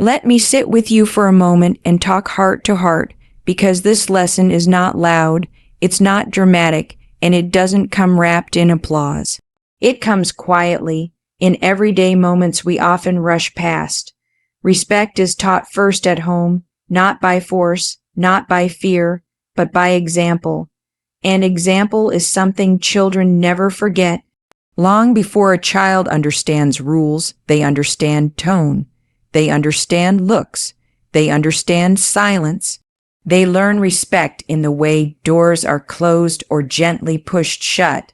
Let me sit with you for a moment and talk heart to heart, because this lesson is not loud, it's not dramatic, and it doesn't come wrapped in applause. It comes quietly, in everyday moments we often rush past. Respect is taught first at home, not by force, not by fear, but by example. And example is something children never forget. Long before a child understands rules, they understand tone. They understand looks. They understand silence. They learn respect in the way doors are closed or gently pushed shut.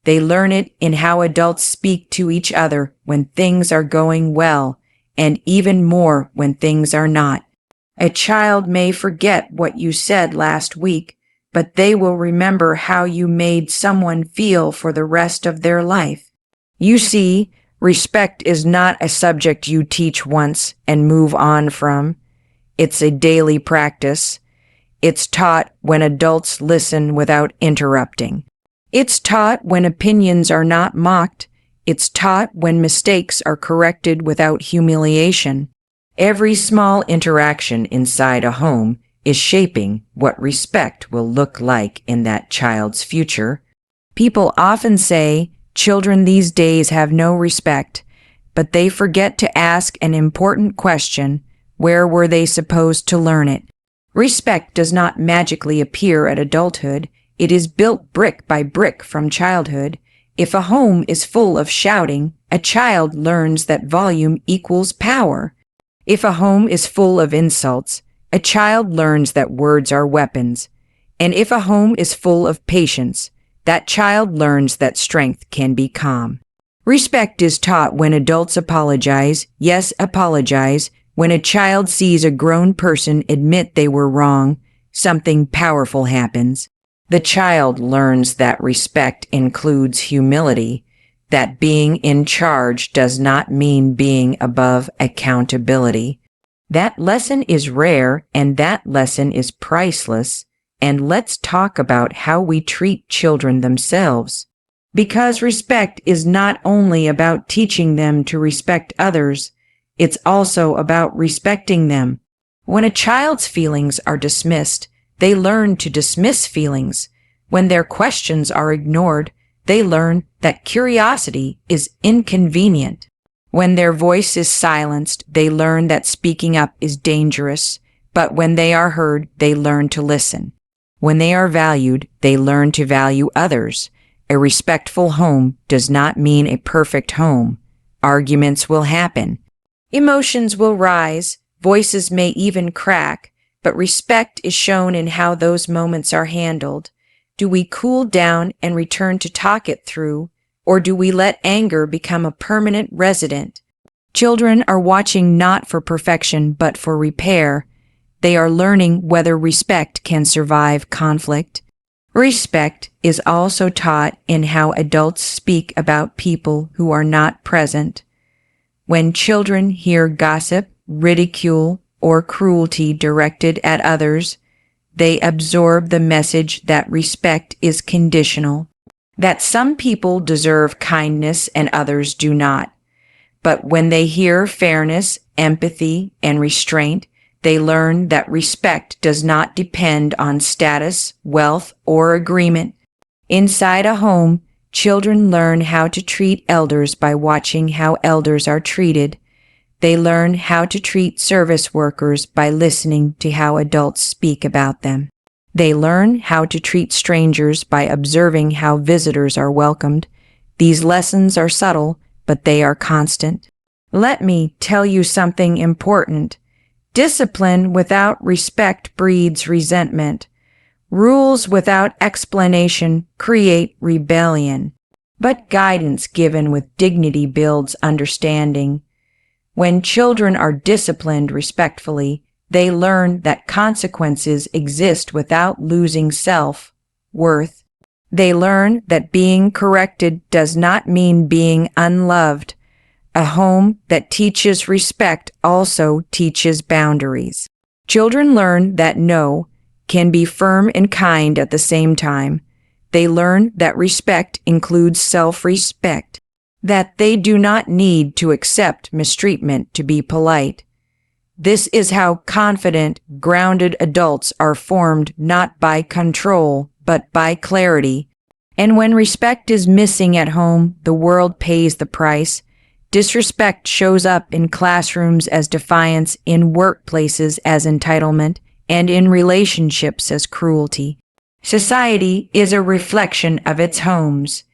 They learn it in how adults speak to each other when things are going well, and even more when things are not. A child may forget what you said last week, but they will remember how you made someone feel for the rest of their life. You see, respect is not a subject you teach once and move on from. It's a daily practice. It's taught when adults listen without interrupting. It's taught when opinions are not mocked. It's taught when mistakes are corrected without humiliation. Every small interaction inside a home is shaping what respect will look like in that child's future. People often say children these days have no respect, but they forget to ask an important question: where were they supposed to learn it? Respect does not magically appear at adulthood. It is built brick by brick from childhood. If a home is full of shouting, a child learns that volume equals power. If a home is full of insults, a child learns that words are weapons. And if a home is full of patience, that child learns that strength can be calm. Respect is taught when adults apologize, yes, apologize. When a child sees a grown person admit they were wrong, something powerful happens. The child learns that respect includes humility, that being in charge does not mean being above accountability. That lesson is rare, and that lesson is priceless. And let's talk about how we treat children themselves. Because respect is not only about teaching them to respect others, it's also about respecting them. When a child's feelings are dismissed, they learn to dismiss feelings. When their questions are ignored, they learn that curiosity is inconvenient. When their voice is silenced, they learn that speaking up is dangerous. But when they are heard, they learn to listen. When they are valued, they learn to value others. A respectful home does not mean a perfect home. Arguments will happen. Emotions will rise. Voices may even crack. But respect is shown in how those moments are handled. Do we cool down and return to talk it through, or do we let anger become a permanent resident? Children are watching not for perfection but for repair. They are learning whether respect can survive conflict. Respect is also taught in how adults speak about people who are not present. When children hear gossip, ridicule, or cruelty directed at others, they absorb the message that respect is conditional, that some people deserve kindness and others do not. But when they hear fairness, empathy, and restraint, they learn that respect does not depend on status, wealth, or agreement. Inside a home, children learn how to treat elders by watching how elders are treated. They learn how to treat service workers by listening to how adults speak about them. They learn how to treat strangers by observing how visitors are welcomed. These lessons are subtle, but they are constant. Let me tell you something important. Discipline without respect breeds resentment. Rules without explanation create rebellion. But guidance given with dignity builds understanding. When children are disciplined respectfully, they learn that consequences exist without losing self-worth. They learn that being corrected does not mean being unloved. A home that teaches respect also teaches boundaries. Children learn that no can be firm and kind at the same time. They learn that respect includes self-respect, that they do not need to accept mistreatment to be polite. This is how confident, grounded adults are formed not by control, but by clarity. And when respect is missing at home, the world pays the price. Disrespect shows up in classrooms as defiance, in workplaces as entitlement, and in relationships as cruelty. Society is a reflection of its homes.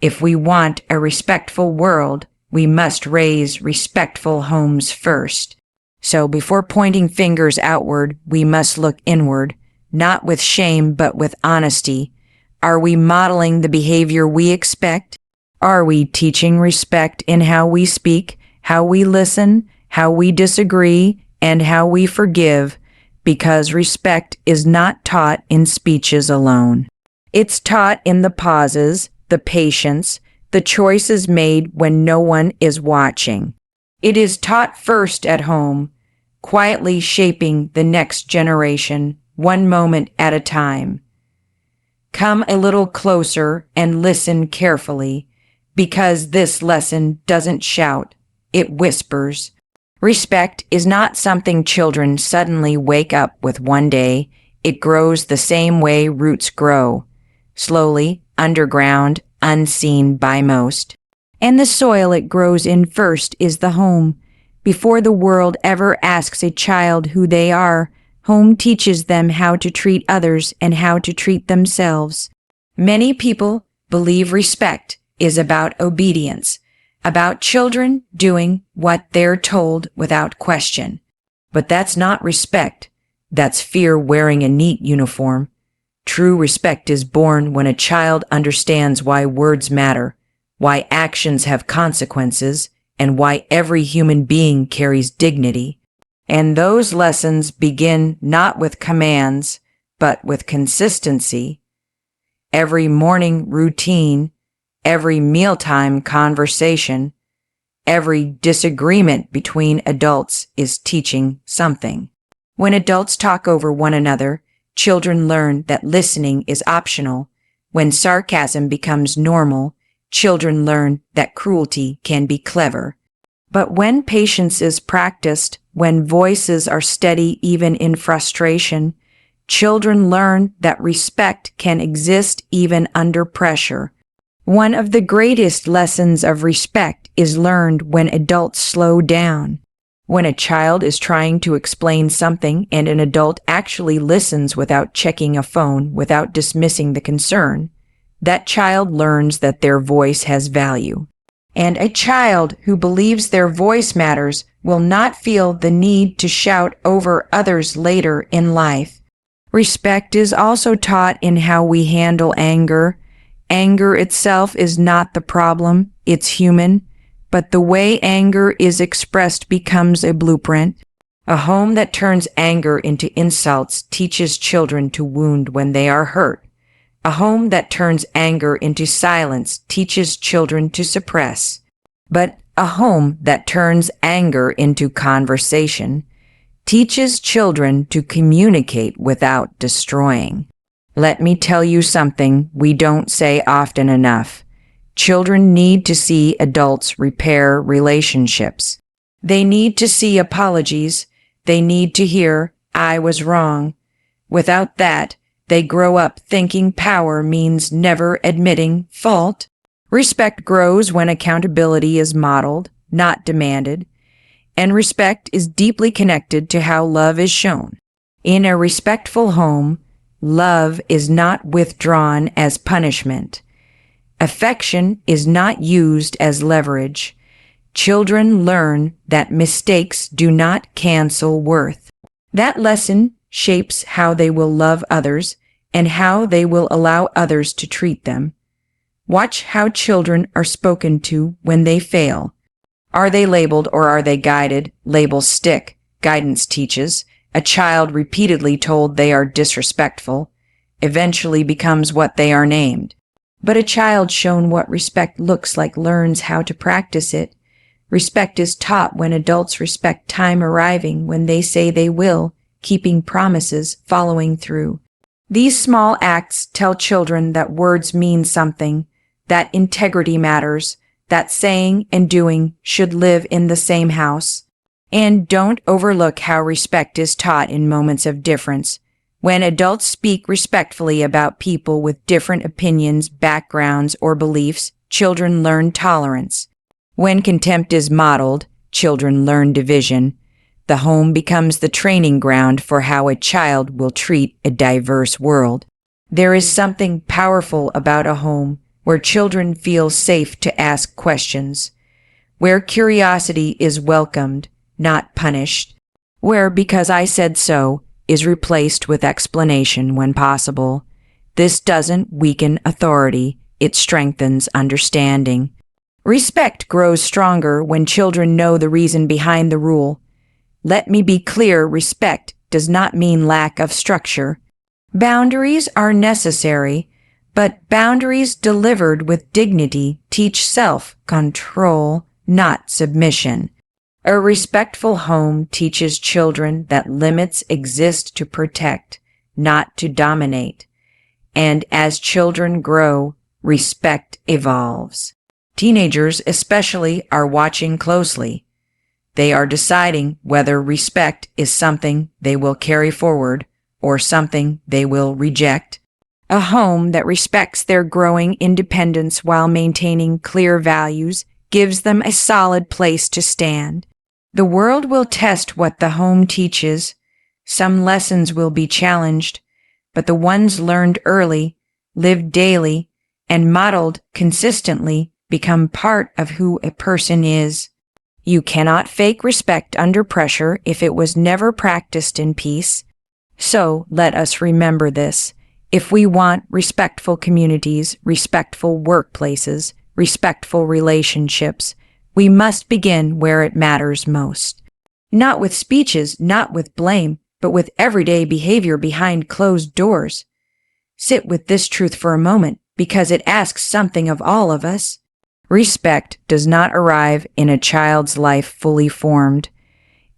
If we want a respectful world, we must raise respectful homes first. So before pointing fingers outward, we must look inward, not with shame, but with honesty. Are we modeling the behavior we expect? Are we teaching respect in how we speak, how we listen, how we disagree, and how we forgive? Because respect is not taught in speeches alone. It's taught in the pauses, the patience, the choices made when no one is watching. It is taught first at home, quietly shaping the next generation, one moment at a time. Come a little closer and listen carefully, because this lesson doesn't shout, it whispers. Respect is not something children suddenly wake up with one day. It grows the same way roots grow, slowly, underground, unseen by most. And the soil it grows in first is the home. Before the world ever asks a child who they are, home teaches them how to treat others and how to treat themselves. Many people believe respect is about obedience, about children doing what they're told without question. But that's not respect. That's fear wearing a neat uniform. True respect is born when a child understands why words matter, why actions have consequences, and why every human being carries dignity. And those lessons begin not with commands, but with consistency. Every morning routine, every mealtime conversation, every disagreement between adults is teaching something. When adults talk over one another, children learn that listening is optional. When sarcasm becomes normal, children learn that cruelty can be clever. But when patience is practiced, when voices are steady even in frustration, children learn that respect can exist even under pressure. One of the greatest lessons of respect is learned when adults slow down. When a child is trying to explain something and an adult actually listens without checking a phone, without dismissing the concern, that child learns that their voice has value. And a child who believes their voice matters will not feel the need to shout over others later in life. Respect is also taught in how we handle anger. Anger itself is not the problem, it's human, but the way anger is expressed becomes a blueprint. A home that turns anger into insults teaches children to wound when they are hurt. A home that turns anger into silence teaches children to suppress. But a home that turns anger into conversation teaches children to communicate without destroying. Let me tell you something we don't say often enough. Children need to see adults repair relationships. They need to see apologies. They need to hear, "I was wrong." Without that, they grow up thinking power means never admitting fault. Respect grows when accountability is modeled, not demanded. And respect is deeply connected to how love is shown. In a respectful home, love is not withdrawn as punishment. Affection is not used as leverage. Children learn that mistakes do not cancel worth. That lesson shapes how they will love others and how they will allow others to treat them. Watch how children are spoken to when they fail. Are they labeled or are they guided? Labels stick. Guidance teaches. A child repeatedly told they are disrespectful eventually becomes what they are named. But a child shown what respect looks like learns how to practice it. Respect is taught when adults respect time arriving when they say they will, keeping promises, following through. These small acts tell children that words mean something, that integrity matters, that saying and doing should live in the same house. And don't overlook how respect is taught in moments of difference. When adults speak respectfully about people with different opinions, backgrounds, or beliefs, children learn tolerance. When contempt is modeled, children learn division. The home becomes the training ground for how a child will treat a diverse world. There is something powerful about a home where children feel safe to ask questions, where curiosity is welcomed, not punished, where "because I said so" is replaced with explanation when possible. This doesn't weaken authority, it strengthens understanding. Respect grows stronger when children know the reason behind the rule. Let me be clear, respect does not mean lack of structure. Boundaries are necessary, but boundaries delivered with dignity teach self-control, not submission. A respectful home teaches children that limits exist to protect, not to dominate. And as children grow, respect evolves. Teenagers especially are watching closely. They are deciding whether respect is something they will carry forward or something they will reject. A home that respects their growing independence while maintaining clear values gives them a solid place to stand. The world will test what the home teaches. Some lessons will be challenged, but the ones learned early, lived daily, and modeled consistently become part of who a person is. You cannot fake respect under pressure if it was never practiced in peace. So let us remember this. If we want respectful communities, respectful workplaces, respectful relationships, we must begin where it matters most. Not with speeches, not with blame, but with everyday behavior behind closed doors. Sit with this truth for a moment, because it asks something of all of us. Respect does not arrive in a child's life fully formed.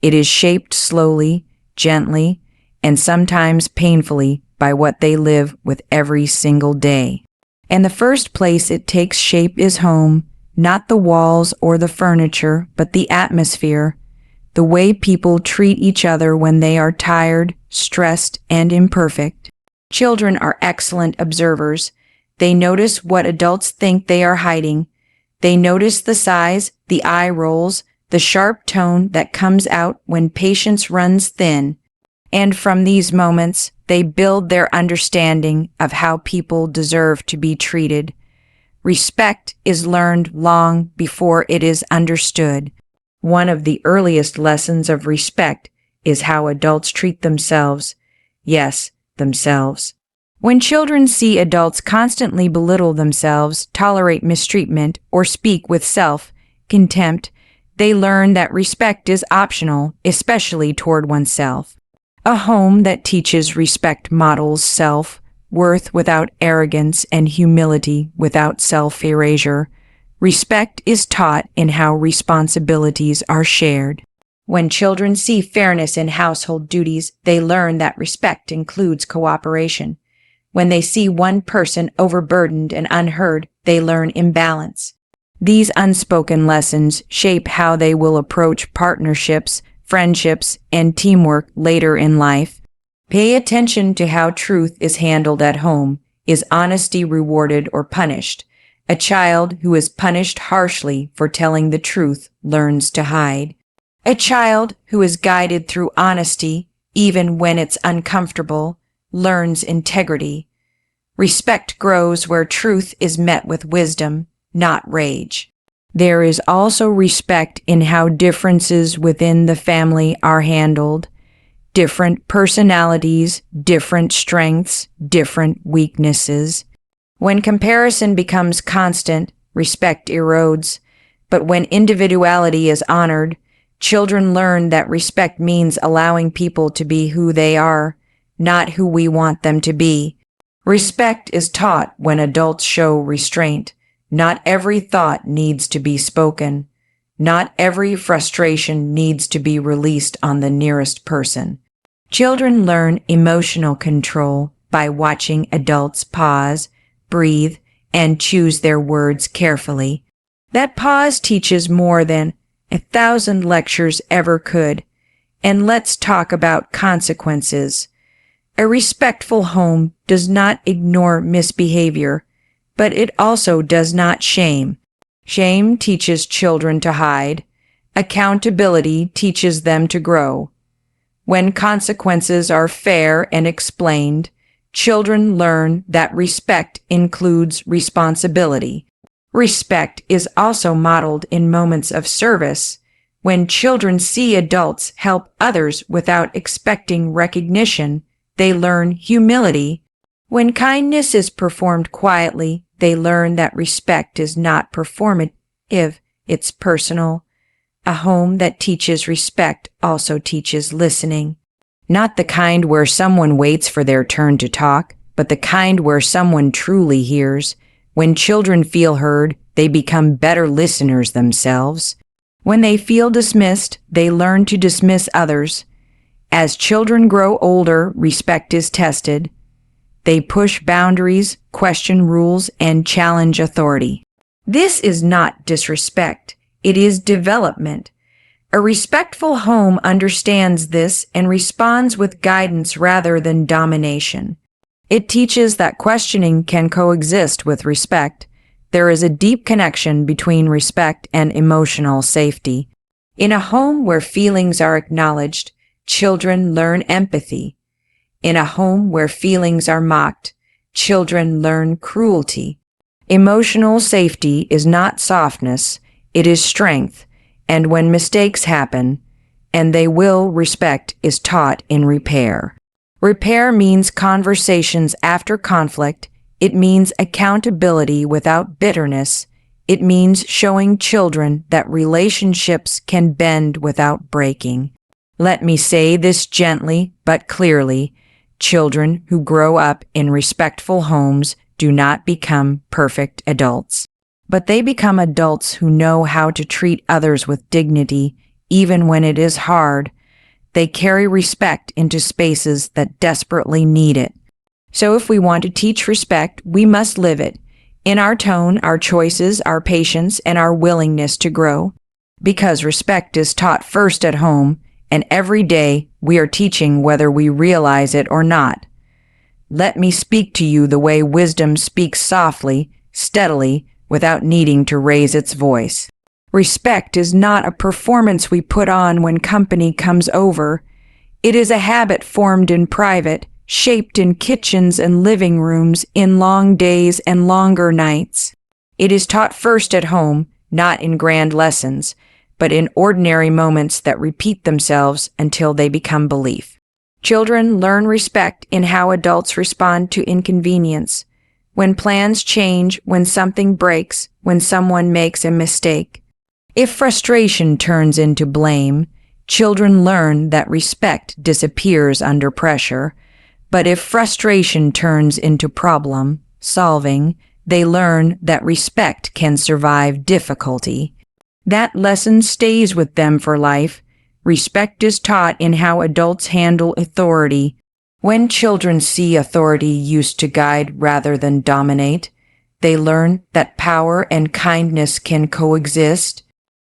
It is shaped slowly, gently, and sometimes painfully by what they live with every single day. And the first place it takes shape is home, not the walls or the furniture, but the atmosphere, the way people treat each other when they are tired, stressed, and imperfect. Children are excellent observers. They notice what adults think they are hiding. They notice the sighs, the eye rolls, the sharp tone that comes out when patience runs thin. And from these moments, they build their understanding of how people deserve to be treated. Respect is learned long before it is understood. One of the earliest lessons of respect is how adults treat themselves. Yes, themselves. When children see adults constantly belittle themselves, tolerate mistreatment, or speak with self-contempt, they learn that respect is optional, especially toward oneself. A home that teaches respect models self-worth without arrogance and humility without self-erasure. Respect is taught in how responsibilities are shared. When children see fairness in household duties, they learn that respect includes cooperation. When they see one person overburdened and unheard, they learn imbalance. These unspoken lessons shape how they will approach partnerships, friendships, and teamwork later in life. Pay attention to how truth is handled at home. Is honesty rewarded or punished? A child who is punished harshly for telling the truth learns to hide. A child who is guided through honesty, even when it's uncomfortable, learns integrity. Respect grows where truth is met with wisdom, not rage. There is also respect in how differences within the family are handled. Different personalities, different strengths, different weaknesses. When comparison becomes constant, respect erodes. But when individuality is honored, children learn that respect means allowing people to be who they are, not who we want them to be. Respect is taught when adults show restraint. Not every thought needs to be spoken. Not every frustration needs to be released on the nearest person. Children learn emotional control by watching adults pause, breathe, and choose their words carefully. That pause teaches more than 1,000 lectures ever could. And let's talk about consequences. A respectful home does not ignore misbehavior, but it also does not shame. Shame teaches children to hide. Accountability teaches them to grow. When consequences are fair and explained, children learn that respect includes responsibility. Respect is also modeled in moments of service. When children see adults help others without expecting recognition, they learn humility. When kindness is performed quietly, they learn that respect is not performative, it's personal. A home that teaches respect also teaches listening. Not the kind where someone waits for their turn to talk, but the kind where someone truly hears. When children feel heard, they become better listeners themselves. When they feel dismissed, they learn to dismiss others. As children grow older, respect is tested. They push boundaries, question rules, and challenge authority. This is not disrespect. It is development. A respectful home understands this and responds with guidance rather than domination. It teaches that questioning can coexist with respect. There is a deep connection between respect and emotional safety. In a home where feelings are acknowledged, children learn empathy. In a home where feelings are mocked, children learn cruelty. Emotional safety is not softness, it is strength, and when mistakes happen, and they will, respect is taught in repair. Repair means conversations after conflict. It means accountability without bitterness. It means showing children that relationships can bend without breaking. Let me say this gently but clearly. Children who grow up in respectful homes do not become perfect adults, but they become adults who know how to treat others with dignity, even when it is hard. They carry respect into spaces that desperately need it. So if we want to teach respect, we must live it, in our tone, our choices, our patience, and our willingness to grow. Because respect is taught first at home, and every day we are teaching whether we realize it or not. Let me speak to you the way wisdom speaks softly, steadily, without needing to raise its voice. Respect is not a performance we put on when company comes over. It is a habit formed in private, shaped in kitchens and living rooms, in long days and longer nights. It is taught first at home, not in grand lessons, but in ordinary moments that repeat themselves until they become belief. Children learn respect in how adults respond to inconvenience, when plans change, when something breaks, when someone makes a mistake. If frustration turns into blame, children learn that respect disappears under pressure. But if frustration turns into problem solving, they learn that respect can survive difficulty. That lesson stays with them for life. Respect is taught in how adults handle authority. When children see authority used to guide rather than dominate, they learn that power and kindness can coexist.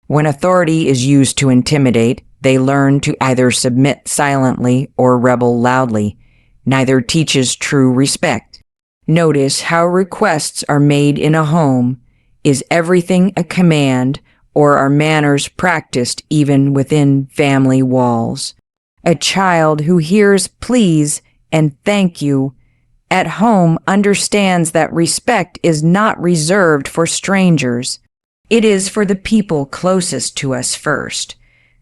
When authority is used to intimidate, they learn to either submit silently or rebel loudly. Neither teaches true respect. Notice how requests are made in a home. Is everything a command, or are manners practiced even within family walls? A child who hears please and thank you at home understands that respect is not reserved for strangers. It is for the people closest to us first.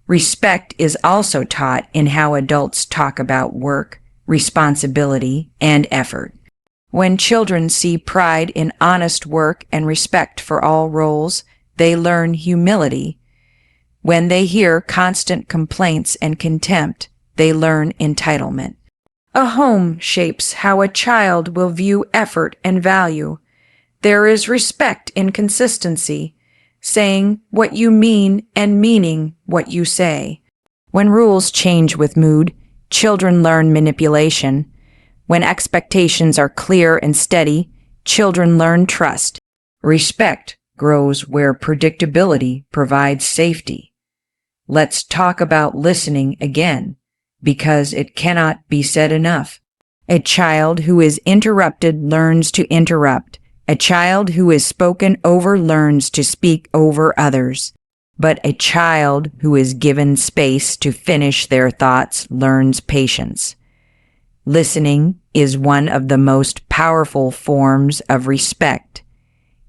Respect is also taught in how adults talk about work, responsibility, and effort. When children see pride in honest work and respect for all roles, they learn humility. When they hear constant complaints and contempt, they learn entitlement. A home shapes how a child will view effort and value. There is respect in consistency, saying what you mean and meaning what you say. When rules change with mood, children learn manipulation. When expectations are clear and steady, children learn trust. Respect grows where predictability provides safety. Let's talk about listening again, because it cannot be said enough. A child who is interrupted learns to interrupt. A child who is spoken over learns to speak over others. But a child who is given space to finish their thoughts learns patience. Listening is one of the most powerful forms of respect,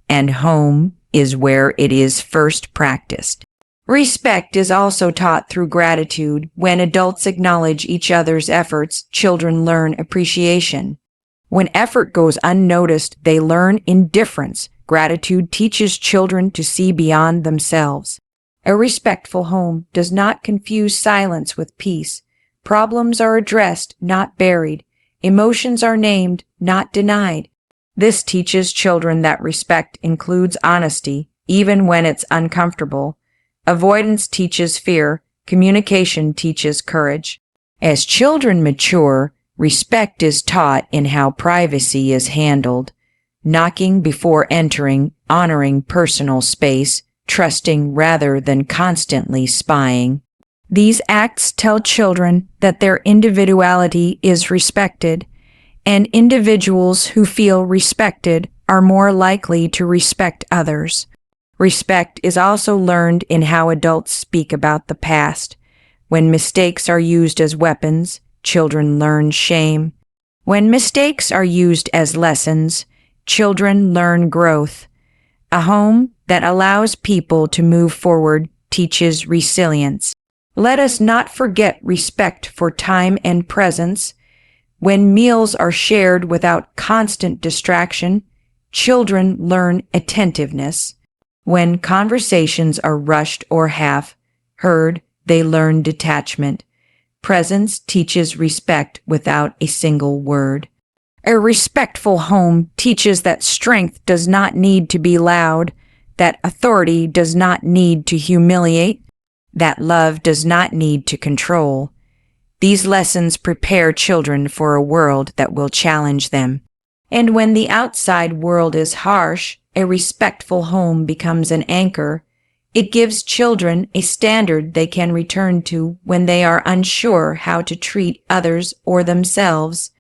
and home is where it is first practiced. Respect is also taught through gratitude. When adults acknowledge each other's efforts, children learn appreciation. When effort goes unnoticed, they learn indifference. Gratitude teaches children to see beyond themselves. A respectful home does not confuse silence with peace. Problems are addressed, not buried. Emotions are named, not denied. This teaches children that respect includes honesty, even when it's uncomfortable. Avoidance teaches fear. Communication teaches courage. As children mature, respect is taught in how privacy is handled. Knocking before entering, honoring personal space, trusting rather than constantly spying. These acts tell children that their individuality is respected, and individuals who feel respected are more likely to respect others. Respect is also learned in how adults speak about the past. When mistakes are used as weapons, children learn shame. When mistakes are used as lessons, children learn growth. A home that allows people to move forward teaches resilience. Let us not forget respect for time and presence. When meals are shared without constant distraction, children learn attentiveness. When conversations are rushed or half heard, they learn detachment. Presence teaches respect without a single word. A respectful home teaches that strength does not need to be loud, that authority does not need to humiliate, that love does not need to control. These lessons prepare children for a world that will challenge them. And when the outside world is harsh, a respectful home becomes an anchor. It gives children a standard they can return to when they are unsure how to treat others or themselves.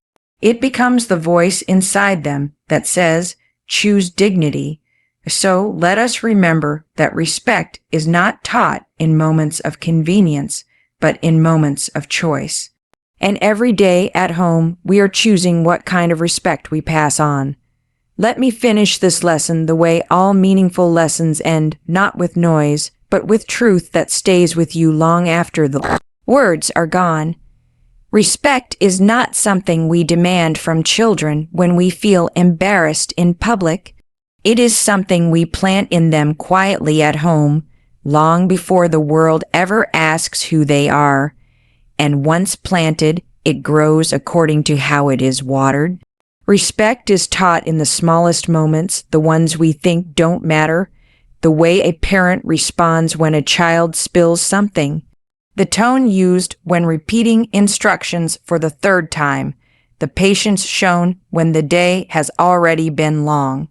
It becomes the voice inside them that says, choose dignity. So let us remember that respect is not taught in moments of convenience, but in moments of choice. And every day at home, we are choosing what kind of respect we pass on. Let me finish this lesson the way all meaningful lessons end, not with noise, but with truth that stays with you long after the words are gone. Respect is not something we demand from children when we feel embarrassed in public. It is something we plant in them quietly at home, long before the world ever asks who they are. And once planted, it grows according to how it is watered. Respect is taught in the smallest moments, the ones we think don't matter, the way a parent responds when a child spills something, the tone used when repeating instructions for the third time, the patience shown when the day has already been long.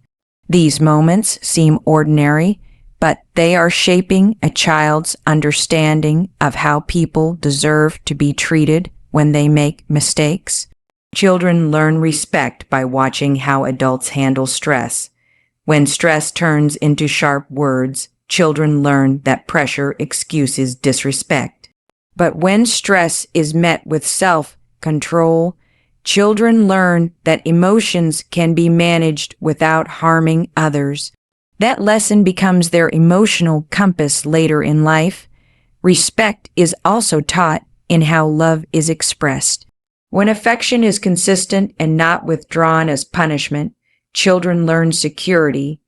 These moments seem ordinary, but they are shaping a child's understanding of how people deserve to be treated when they make mistakes. Children learn respect by watching how adults handle stress. When stress turns into sharp words, children learn that pressure excuses disrespect. But when stress is met with self-control, children learn that emotions can be managed without harming others. That lesson becomes their emotional compass later in life. Respect is also taught in how love is expressed. When affection is consistent and not withdrawn as punishment, children learn security.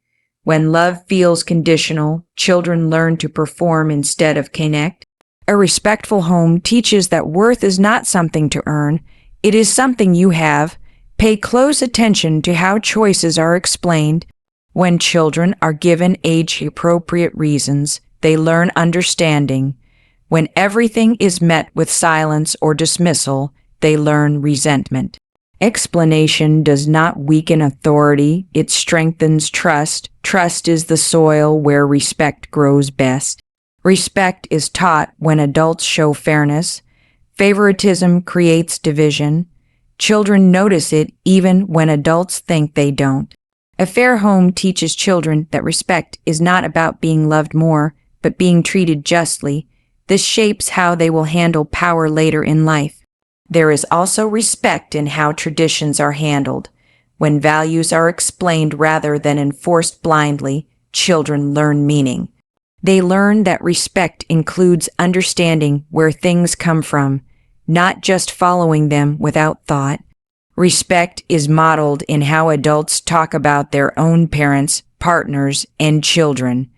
When love feels conditional, children learn to perform instead of connect. A respectful home teaches that worth is not something to earn. It is something you have. Pay close attention to how choices are explained. When children are given age-appropriate reasons, they learn understanding. When everything is met with silence or dismissal, they learn resentment. Explanation does not weaken authority, it strengthens trust. Trust is the soil where respect grows best. Respect is taught when adults show fairness. Favoritism creates division. Children notice it even when adults think they don't. A fair home teaches children that respect is not about being loved more, but being treated justly. This shapes how they will handle power later in life. There is also respect in how traditions are handled. When values are explained rather than enforced blindly, children learn meaning. They learn that respect includes understanding where things come from, not just following them without thought. Respect is modeled in how adults talk about their own parents, partners, and children.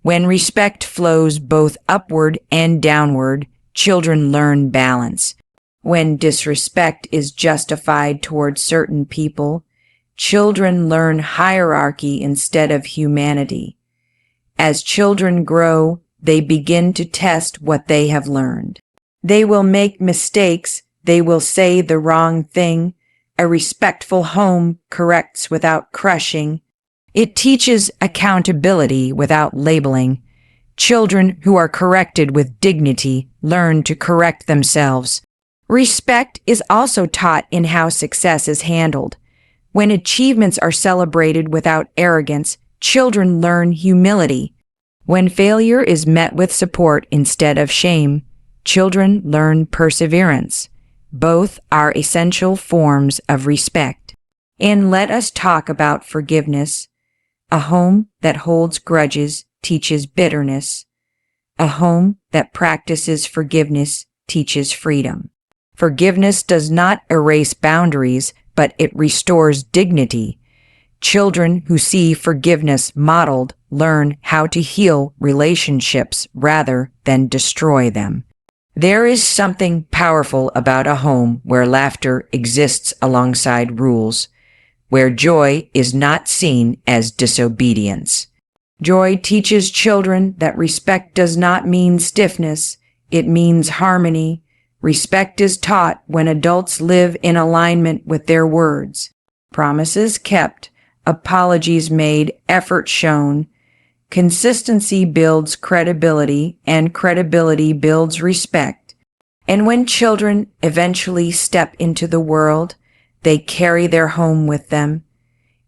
When respect flows both upward and downward, children learn balance. When disrespect is justified toward certain people, children learn hierarchy instead of humanity. As children grow, they begin to test what they have learned. They will make mistakes. They will say the wrong thing. A respectful home corrects without crushing. It teaches accountability without labeling. Children who are corrected with dignity learn to correct themselves. Respect is also taught in how success is handled. When achievements are celebrated without arrogance, children learn humility. When failure is met with support instead of shame, children learn perseverance. Both are essential forms of respect. And let us talk about forgiveness. A home that holds grudges teaches bitterness. A home that practices forgiveness teaches freedom. Forgiveness does not erase boundaries, but it restores dignity. Children who see forgiveness modeled learn how to heal relationships rather than destroy them. There is something powerful about a home where laughter exists alongside rules, where joy is not seen as disobedience. Joy teaches children that respect does not mean stiffness, it means harmony. Respect is taught when adults live in alignment with their words. Promises kept, apologies made, effort shown. Consistency builds credibility, and credibility builds respect. And when children eventually step into the world, they carry their home with them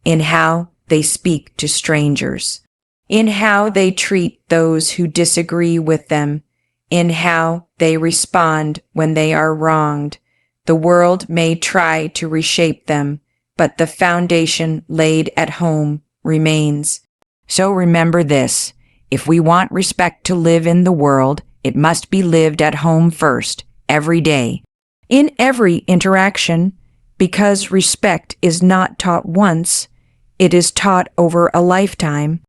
in how they speak to strangers, in how they treat those who disagree with them, in how they respond when they are wronged. The world may try to reshape them, but the foundation laid at home remains. So remember this, if we want respect to live in the world, it must be lived at home first, every day, in every interaction, because respect is not taught once, it is taught over a lifetime.